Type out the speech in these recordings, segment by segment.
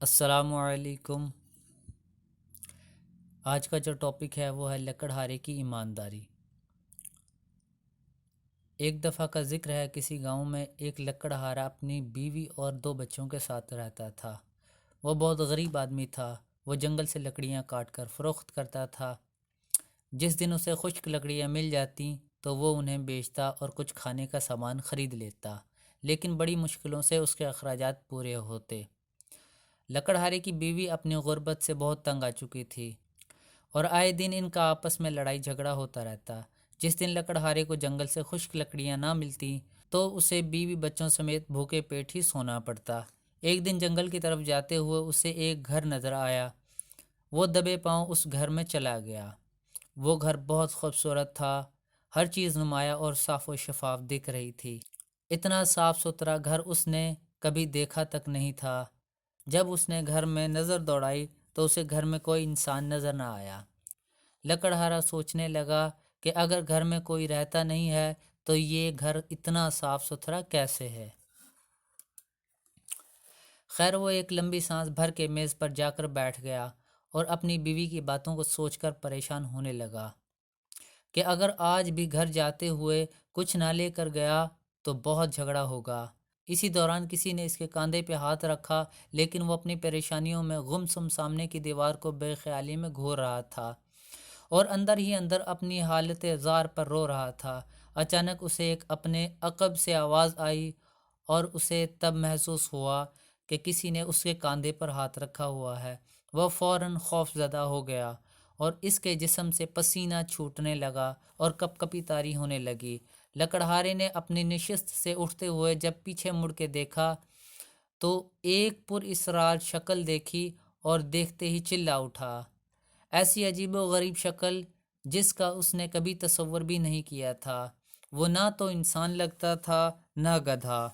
السلام علیکم۔ آج کا جو ٹاپک ہے وہ ہے لکڑہارے کی ایمانداری۔ ایک دفعہ کا ذکر ہے، کسی گاؤں میں ایک لکڑہارا اپنی بیوی اور 2 بچوں کے ساتھ رہتا تھا۔ وہ بہت غریب آدمی تھا۔ وہ جنگل سے لکڑیاں کاٹ کر فروخت کرتا تھا۔ جس دن اسے خشک لکڑیاں مل جاتی تو وہ انہیں بیچتا اور کچھ کھانے کا سامان خرید لیتا، لیکن بڑی مشکلوں سے اس کے اخراجات پورے ہوتے۔ لکڑہارے کی بیوی اپنی غربت سے بہت تنگ آ چکی تھی اور آئے دن ان کا آپس میں لڑائی جھگڑا ہوتا رہتا۔ جس دن لکڑہارے کو جنگل سے خشک لکڑیاں نہ ملتی تو اسے بیوی بچوں سمیت بھوکے پیٹ ہی سونا پڑتا۔ ایک دن جنگل کی طرف جاتے ہوئے اسے ایک گھر نظر آیا۔ وہ دبے پاؤں اس گھر میں چلا گیا۔ وہ گھر بہت خوبصورت تھا، ہر چیز نمایاں اور صاف و شفاف دکھ رہی تھی۔ اتنا صاف ستھرا گھر اس نے کبھی دیکھا تک نہیں تھا۔ جب اس نے گھر میں نظر دوڑائی تو اسے گھر میں کوئی انسان نظر نہ آیا۔ لکڑہارا سوچنے لگا کہ اگر گھر میں کوئی رہتا نہیں ہے تو یہ گھر اتنا صاف ستھرا کیسے ہے؟ خیر، وہ ایک لمبی سانس بھر کے میز پر جا کر بیٹھ گیا اور اپنی بیوی کی باتوں کو سوچ کر پریشان ہونے لگا کہ اگر آج بھی گھر جاتے ہوئے کچھ نہ لے کر گیا تو بہت جھگڑا ہوگا۔ اسی دوران کسی نے اس کے کاندھے پہ ہاتھ رکھا، لیکن وہ اپنی پریشانیوں میں گمسم سامنے کی دیوار کو بے خیالی میں گھور رہا تھا اور اندر ہی اندر اپنی حالت زار پر رو رہا تھا۔ اچانک اسے ایک اپنے عقب سے آواز آئی اور اسے تب محسوس ہوا کہ کسی نے اس کے کاندھے پر ہاتھ رکھا ہوا ہے۔ وہ فوراً خوف زدہ ہو گیا اور اس کے جسم سے پسینہ چھوٹنے لگا اور کپ کپی طاری ہونے لگی۔ لکڑہارے نے اپنی نشست سے اٹھتے ہوئے جب پیچھے مڑ کے دیکھا تو ایک پر اسرار شکل دیکھی اور دیکھتے ہی چلا اٹھا۔ ایسی عجیب و غریب شکل جس کا اس نے کبھی تصور بھی نہیں کیا تھا۔ وہ نہ تو انسان لگتا تھا نہ گدھا۔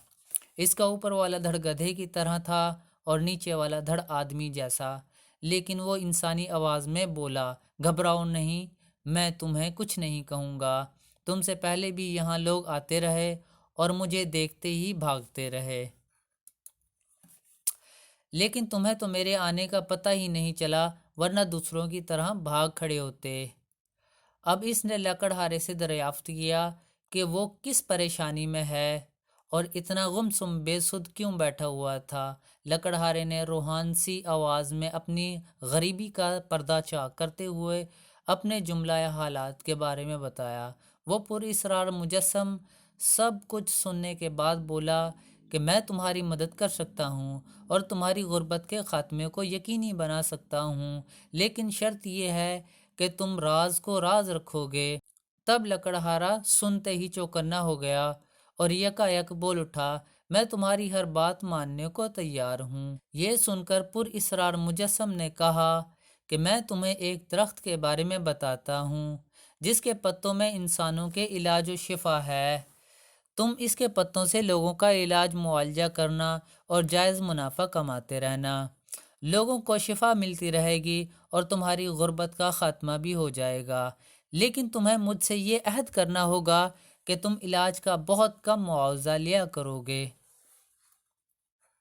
اس کا اوپر والا دھڑ گدھے کی طرح تھا اور نیچے والا دھڑ آدمی جیسا، لیکن وہ انسانی آواز میں بولا، گھبراؤ نہیں، میں تمہیں کچھ نہیں کہوں گا۔ تم سے پہلے بھی یہاں لوگ آتے رہے اور مجھے دیکھتے ہی بھاگتے رہے، لیکن تمہیں تو میرے آنے کا پتہ ہی نہیں چلا، ورنہ دوسروں کی طرح بھاگ کھڑے ہوتے۔ اب اس نے لکڑہارے سے دریافت کیا کہ وہ کس پریشانی میں ہے اور اتنا گمسم بے سدھ کیوں بیٹھا ہوا تھا۔ لکڑہارے نے روحانسی آواز میں اپنی غریبی کا پردہ چاک کرتے ہوئے اپنے جملہ حالات کے بارے میں بتایا۔ وہ پر اسرار مجسم سب کچھ سننے کے بعد بولا کہ میں تمہاری مدد کر سکتا ہوں اور تمہاری غربت کے خاتمے کو یقینی بنا سکتا ہوں، لیکن شرط یہ ہے کہ تم راز کو راز رکھو گے۔ تب لکڑہارا سنتے ہی چوکنا ہو گیا اور یکا یک بول اٹھا، میں تمہاری ہر بات ماننے کو تیار ہوں۔ یہ سن کر پر اسرار مجسم نے کہا کہ میں تمہیں ایک درخت کے بارے میں بتاتا ہوں جس کے پتوں میں انسانوں کے علاج و شفا ہے۔ تم اس کے پتوں سے لوگوں کا علاج معالجہ کرنا اور جائز منافع کماتے رہنا۔ لوگوں کو شفا ملتی رہے گی اور تمہاری غربت کا خاتمہ بھی ہو جائے گا، لیکن تمہیں مجھ سے یہ عہد کرنا ہوگا کہ تم علاج کا بہت کم معاوضہ لیا کرو گے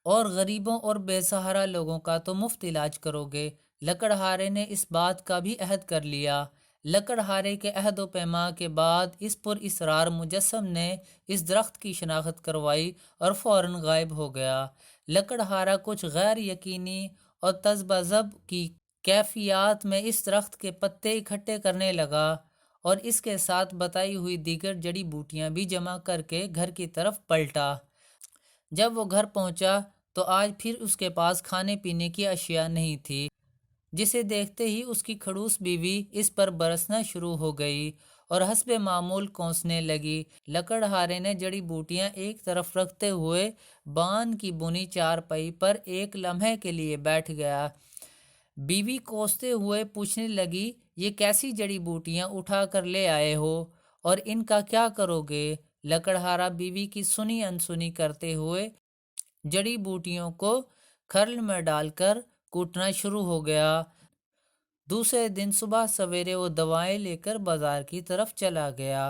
اور غریبوں اور بے سہارا لوگوں کا تو مفت علاج کرو گے۔ لکڑہارے نے اس بات کا بھی عہد کر لیا۔ لکڑہارے کے عہد و پیما کے بعد اس پر اسرار مجسم نے اس درخت کی شناخت کروائی اور فوراً غائب ہو گیا۔ لکڑہارا کچھ غیر یقینی اور تذبذب کی کیفیات میں اس درخت کے پتے اکٹھے کرنے لگا اور اس کے ساتھ بتائی ہوئی دیگر جڑی بوٹیاں بھی جمع کر کے گھر کی طرف پلٹا۔ جب وہ گھر پہنچا تو آج پھر اس کے پاس کھانے پینے کی اشیاء نہیں تھی، جسے دیکھتے ہی اس کی کھڑوس بیوی اس پر برسنا شروع ہو گئی اور حسب معمول کوسنے لگی۔ لکڑہارے نے جڑی بوٹیاں ایک طرف رکھتے ہوئے بان کی بنی چارپائی پر ایک لمحے کے لیے بیٹھ گیا۔ بیوی کوستے ہوئے پوچھنے لگی، یہ کیسی جڑی بوٹیاں اٹھا کر لے آئے ہو اور ان کا کیا کرو گے؟ لکڑہارا بیوی کی سنی انسنی کرتے ہوئے جڑی بوٹیوں کو کھرل میں ڈال کر کوٹنا شروع ہو گیا۔ دوسرے دن صبح سویرے وہ دوائیں لے کر بازار کی طرف چلا گیا۔